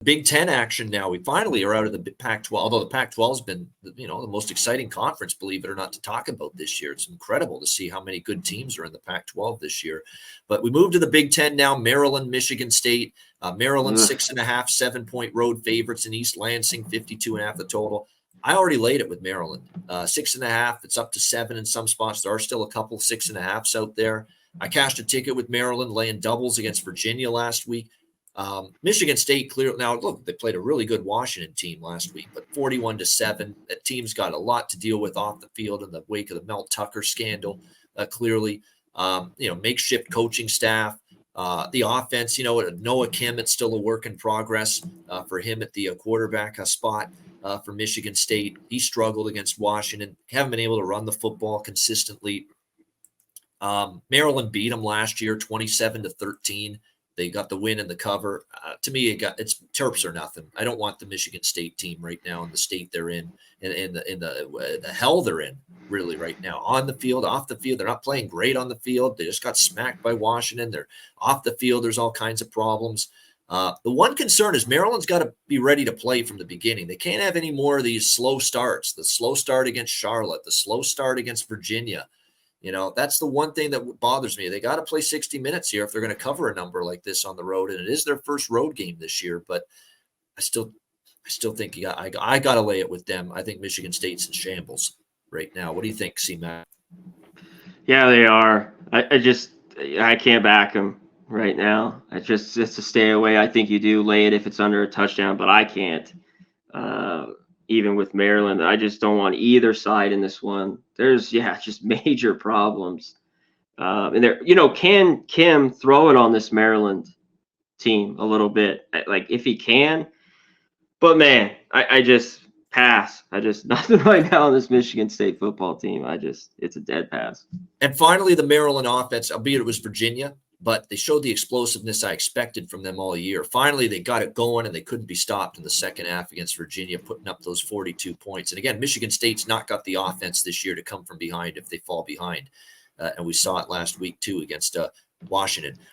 Big Ten action now. We finally are out of the Pac-12, although the Pac-12 has been, the most exciting conference, believe it or not, to talk about this year. It's incredible to see how many good teams are in the Pac-12 this year. But we move to the Big Ten now. Maryland, Michigan State. Maryland, 6.5, 7-point road favorites in East Lansing, 52.5 the total. I already laid it with Maryland. 6.5. It's up to 7 in some spots. There are still a couple 6.5s out there. I cashed a ticket with Maryland, laying doubles against Virginia last week. Michigan State clearly now look, they played a really good Washington team last week, but 41-7. That team's got a lot to deal with off the field in the wake of the Mel Tucker scandal. Clearly, makeshift coaching staff, the offense. Noah Kim, it's still a work in progress for him at the quarterback spot for Michigan State. He struggled against Washington. Haven't been able to run the football consistently. Maryland beat them last year, 27-13. They got the win and the cover. To me, it's Terps or nothing. I don't want the Michigan State team right now in the state they're in the hell they're in really right now. On the field, off the field, they're not playing great on the field. They just got smacked by Washington. They're off the field. There's all kinds of problems. The one concern is Maryland's got to be ready to play from the beginning. They can't have any more of these slow starts. The slow start against Charlotte, the slow start against Virginia. That's the one thing that bothers me. They got to play 60 minutes here if they're going to cover a number like this on the road. And it is their first road game this year, but I still think I got to lay it with them. I think Michigan State's in shambles right now. What do you think, C-Mac? Yeah, they are. I can't back them right now. It's a stay away. I think you do lay it if it's under a touchdown, but I can't. Even with Maryland, I just don't want either side in this one. There's just major problems. And there, can Kim throw it on this Maryland team a little bit? Like if he can, but man, I just pass. Nothing right now on this Michigan State football team. It's a dead pass. And finally, the Maryland offense, albeit it was Virginia, but they showed the explosiveness I expected from them all year. Finally, they got it going, and they couldn't be stopped in the second half against Virginia, putting up those 42 points. And again, Michigan State's not got the offense this year to come from behind if they fall behind. And we saw it last week, too, against Washington.